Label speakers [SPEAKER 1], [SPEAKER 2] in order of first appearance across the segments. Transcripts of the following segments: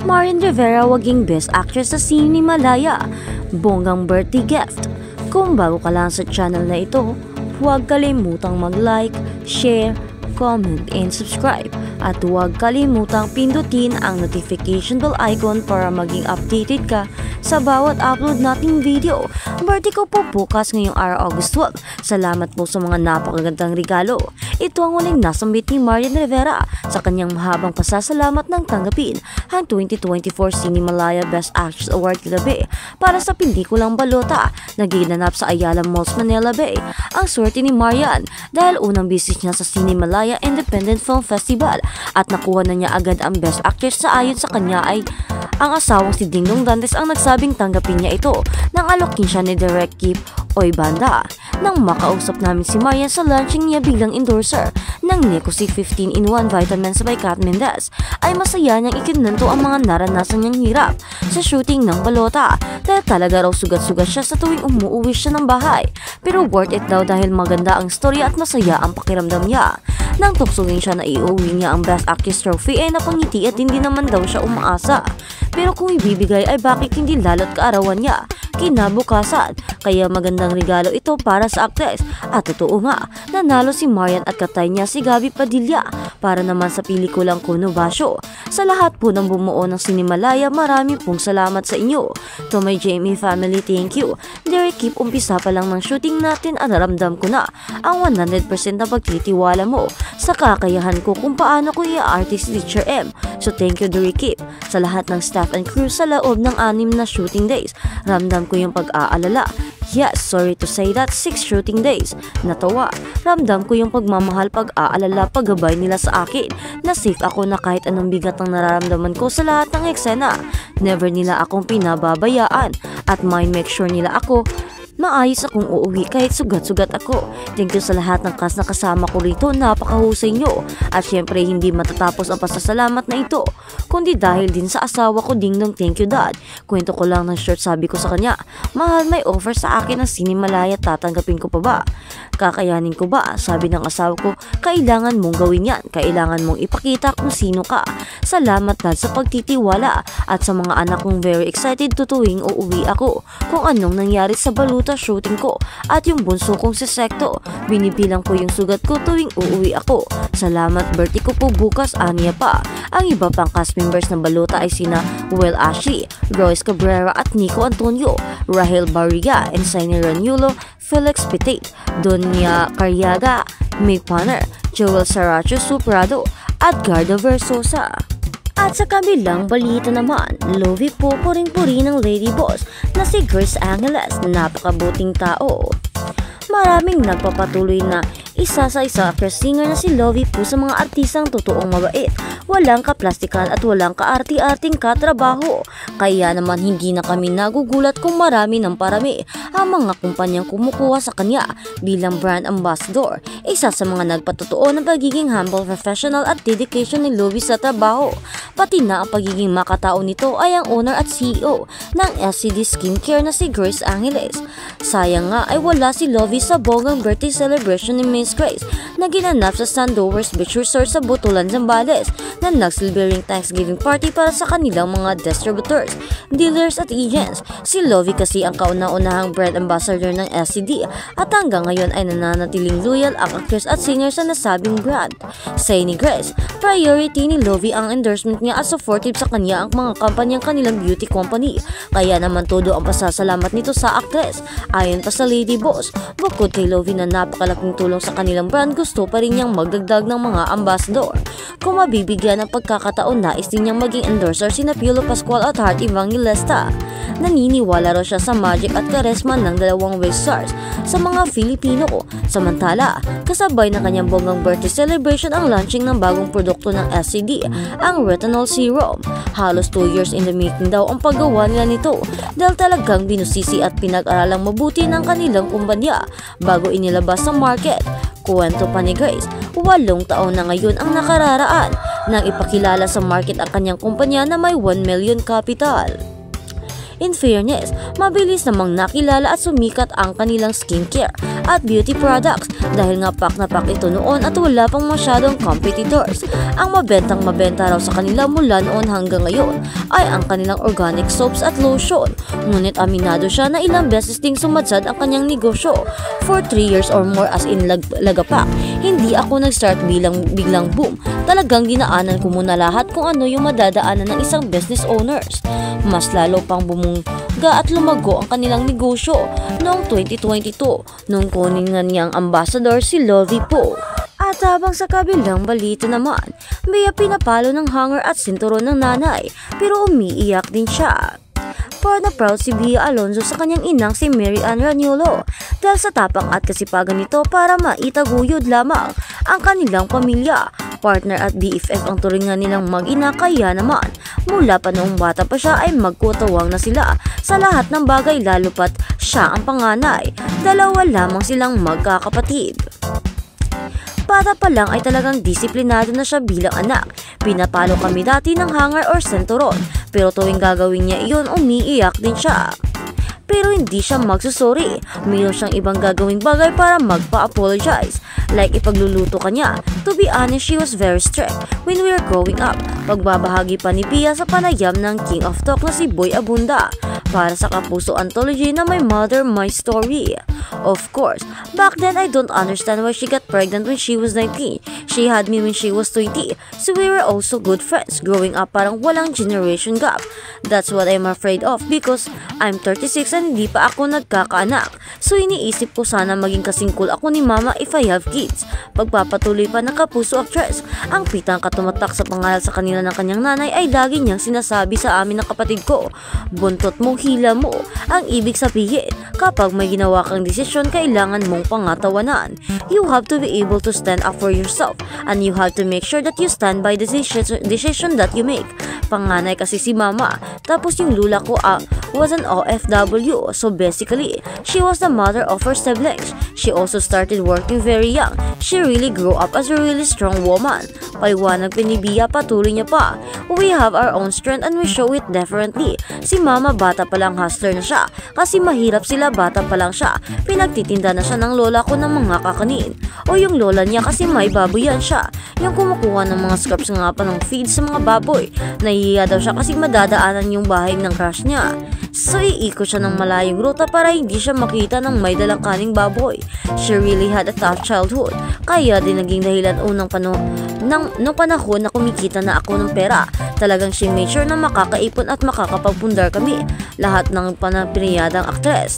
[SPEAKER 1] Marian Rivera waging Best Actress sa Sinimalaya, bonggang birthday gift. Kung bago ka lang sa channel na ito, huwag kalimutang mag-like, share, comment, and subscribe. At huwag kalimutang pindutin ang notification bell icon para maging updated ka sa bawat upload nating video. Birthday ko po bukas ngayong araw August 12. Salamat po sa mga napakagandang regalo. Ito ang huling nasambit ni Marian Rivera sa kanyang mahabang pasasalamat ng tanggapin ang 2024 Sinimalaya Best Actress Award kagabi para sa pelikulang Balota na ginanap sa Ayala Malls, Manila Bay. Ang swerte ni Marian dahil unang bisis niya sa Sinimalaya Independent Film Festival at nakuha na niya agad ang Best Actress sa ayon sa kanya ay ang asawang si Dingdong Dantes ang nagsabing tanggapin niya ito nang alokin siya ni Direk Kip Oybanda. Nang makausap namin si Marian sa launching niya bilang endorser ng Nicosi 15-in-1 Vitamins by Kat Mendez, ay masaya niyang ikinanto ang mga naranasan niyang hirap sa shooting ng Balota dahil talaga raw sugat-sugat siya sa tuwing umuwi siya ng bahay. Pero worth it daw dahil maganda ang story at masaya ang pakiramdam niya. Nang tuksuin siya na iuwi niya ang Best Actress trophy ay napangiti at hindi naman daw siya umaasa. Pero kung ibibigay ay bakit hindi lalo't kaarawan niya kinabukasan, kaya magandang regalo ito para sa aktres. At totoo nga, nanalo si Marian at katay niya si Gabby Padilla para naman sa pelikulang Kuno Basyo. Sa lahat po ng bumuo ng Sinimalaya, marami pong salamat sa inyo. To my Jamie family, thank you. Derek Kip, umpisa pa lang ng shooting natin at naramdam ko na ang 100% na pagtitiwala mo sa kakayahan ko kung paano ko i-artist si Teacher M. So thank you Derek Kip. Sa lahat ng staff and crew sa loob ng 6 na shooting days, ramdam ko yung pag-aalala. Yes, sorry to say that 6 shooting days. Natawa. Ramdam ko yung pagmamahal, pag-aalala, paggabay nila sa akin na safe ako na kahit anong bigat ang nararamdaman ko sa lahat ng eksena. Never nila akong pinababayaan at make sure nila ako maayos akong uuwi kahit sugat-sugat ako. Thank you sa lahat ng cast na kasama ko rito, napakahusay nyo. At syempre hindi matatapos ang pasasalamat na ito, kundi dahil din sa asawa ko Dingdong, thank you dad. Kwento ko lang ng short, sabi ko sa kanya, mahal may offer sa akin ng Sinimalaya, tatanggapin ko pa ba? Kakayanin ko ba? Sabi ng asawa ko, kailangan mong gawin yan, kailangan mong ipakita kung sino ka. Salamat dad sa pagtitiwala at sa mga anak kong very excited tutuwing uuwi ako kung anong nangyari sa Balota shooting ko at yung bunso kong si Sekto. Binibilang ko yung sugat ko tuwing uuwi ako. Salamat, birthday ko po bukas, aniya pa. Ang iba pang cast members ng Balota ay sina Will Ashley, Royce Cabrera at Nico Antonio, Rahel Barriga, Ensign Ranulo, Felix Pitate, Donya Carriaga, May Panner, Joel Saracho Suprado at Garda Versosa. At sa kabilang balita naman, Lovie po puring-puri ng Lady Boss na si Grace Angeles, napakabuting tao. Maraming nagpapatuloy na isa sa actress singer na si Lovie po sa mga artistang totoong mabait, walang kaplastikan at walang kaarti-arting katrabaho. Kaya naman hindi na kami nagugulat kung marami ng parami ang mga kumpanyang kumukuha sa kanya bilang brand ambassador. Isa sa mga nagpatotoo ng pagiging humble, professional at dedication ni Lovie sa trabaho. Pati na ang pagiging makatao nito ay ang owner at CEO ng SCD Skincare na si Grace Angeles. Sayang nga ay wala si Lovie sa bonggang birthday celebration ni Miss Grace na ginanap sa Sandowers Beach Resort sa Butulan, Zambales na nagsilbing Thanksgiving party para sa kanilang mga distributors, dealers at agents. Si Lovie kasi ang kauna-unahang brand ambassador ng SCD at hanggang ngayon ay nananatiling loyal ang actress at singer sa nasabing brand. Say ni Grace, priority ni Lovie ang endorsement niya at supportive sa kanya ang mga kampanyang kanilang beauty company. Kaya naman todo ang pasasalamat nito sa actress. Ayon pa sa Lady Boss, bukod kay Lovie na napakalaking tulong sa kanilang brand, gusto pa rin niyang magdagdag ng mga ambassador. Kung mabibigyan ng pagkakataon, nais din niyang maging endorser sina Piolo Pascual at Heart Evangelista. Naniniwala raw siya sa magic at karesma ng dalawang West stars sa mga Filipino. Samantala, kasabay ng kanyang bonggang birthday celebration ang launching ng bagong produkto ng SCD, ang Retinol Serum. Halos 2 years in the making daw ang paggawa nila nito dahil talagang binusisi at pinag-aralang mabuti ng kanilang kumpanya bago inilabas sa market. Kuwento pa ni Grace, 8 taon na ngayon ang nakararaan nang ipakilala sa market ang kanyang kumpanya na may 1 million capital. In fairness, mabilis namang nakilala at sumikat ang kanilang skincare at beauty products dahil nga pak na pak ito noon at wala pang masyadong competitors. Ang mabentang mabenta raw sa kanila mula noon hanggang ngayon ay ang kanilang organic soaps at lotion. Ngunit aminado siya na ilang beses ding sumadsad ang kanyang negosyo. For 3 years or more as in lagapak, hindi ako nag-start biglang boom. Talagang dinaanan ko muna lahat kung ano yung madadaanan ng isang business owners. Mas lalo pang bumungga at lumago ang kanilang negosyo noong 2022 nung kunin nga niyang ambassador si Lovie Poe. At habang sa kabilang balita naman, may pinapalo ng hanger at sinturon ng nanay pero umiiyak din siya. Proud na proud si Bea Alonzo sa kanyang inang si Mary Ann Raniolo dahil sa tapang at kasipagan nito para maitaguyod lamang ang kanilang pamilya. Partner at BFF ang turingan nilang mag-ina kaya naman mula pa noong bata pa siya ay magkutawang na sila sa lahat ng bagay lalo pat siya ang panganay. Dalawa lamang silang magkakapatid. Bata pa lang ay talagang disiplinado na siya bilang anak. Pinapalo kami dati ng hanger or senturon pero tuwing gagawin niya iyon umiiyak din siya. Pero hindi siya magsusorry. Mayroon siyang ibang gagawing bagay para magpa-apologize. Like ipagluluto kanya. To be honest, she was very strict when we were growing up. Pagbabahagi pa ni Bea sa panayam ng King of Talk na si Boy Abunda para sa Kapuso Anthology na My Mother, My Story. Of course, back then I don't understand why she got pregnant when she was 19. She had me when she was 20. So we were also good friends. Growing up parang walang generation gap. That's what I'm afraid of because I'm 36 and hindi pa ako nagkakaanak. So iniisip ko sana maging kasing cool ako ni mama if I have kids. Pagpapatuloy pa ng Kapuso Actress, ang pitang katumatak sa pangalan sa kanila ng kanyang nanay ay lagi niyang sinasabi sa amin ng kapatid ko, buntot mo, hila mo. Ang ibig sabihin, kapag may ginawa kang desisyon, kailangan mong pangatawanan. You have to be able to stand up for yourself and you have to make sure that you stand by the decision that you make. Panganay kasi si mama, tapos yung lula ko was an OFW, so basically, she was the mother of her siblings. She also started working very young. She really grew up as a really strong woman. Paliwanag pinibiya, patuloy niya pa. We have our own strength and we show it differently. Si mama bata pa lang hustler na siya kasi mahirap sila bata pa lang siya. Pinagtitinda na siya ng lola ko ng mga kakanin. O yung lola niya kasi may baboyan siya. Yung kumukuha ng mga scraps nga pa ng feed sa mga baboy. Nahihiya daw siya kasi madadaanan yung bahay ng crush niya. So iikot siya ng malayong ruta para hindi siya makita ng may dalang kaning baboy. She really had a tough childhood. Kaya din naging dahilan unang nung panahon na kumikita na ako ng pera. Talagang she made sure na makakaipon at makakapagpundar kami. Lahat ng piniyadang aktres.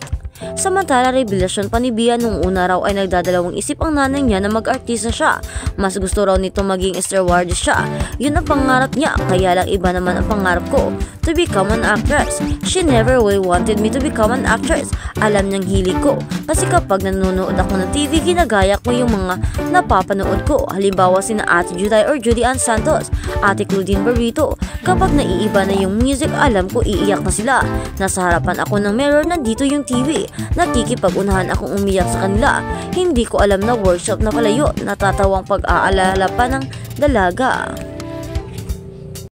[SPEAKER 1] Samantala, revelasyon pa ni Bea nung una raw ay nagdadalawang isip ang nanay niya na mag-artista siya. Mas gusto raw nito maging stewardess siya. Yun ang pangarap niya, kaya lang iba naman ang pangarap ko, to become an actress. She never really wanted me to become an actress. Alam niyang hilig ko. Kasi kapag nanonood ako ng TV, ginagaya ko yung mga napapanood ko. Halimbawa sina Ate Juday or Judy Ann Santos, Ate Claudine Barrito. Kapag naiiba na yung music, alam ko iiyak na sila. Nasa harapan ako ng mirror, nandito yung TV. Nakikipag-unahan akong umiyak sa kanila. Hindi ko alam na workshop na pala yun. Natatawang pag-aalala pa ng dalaga.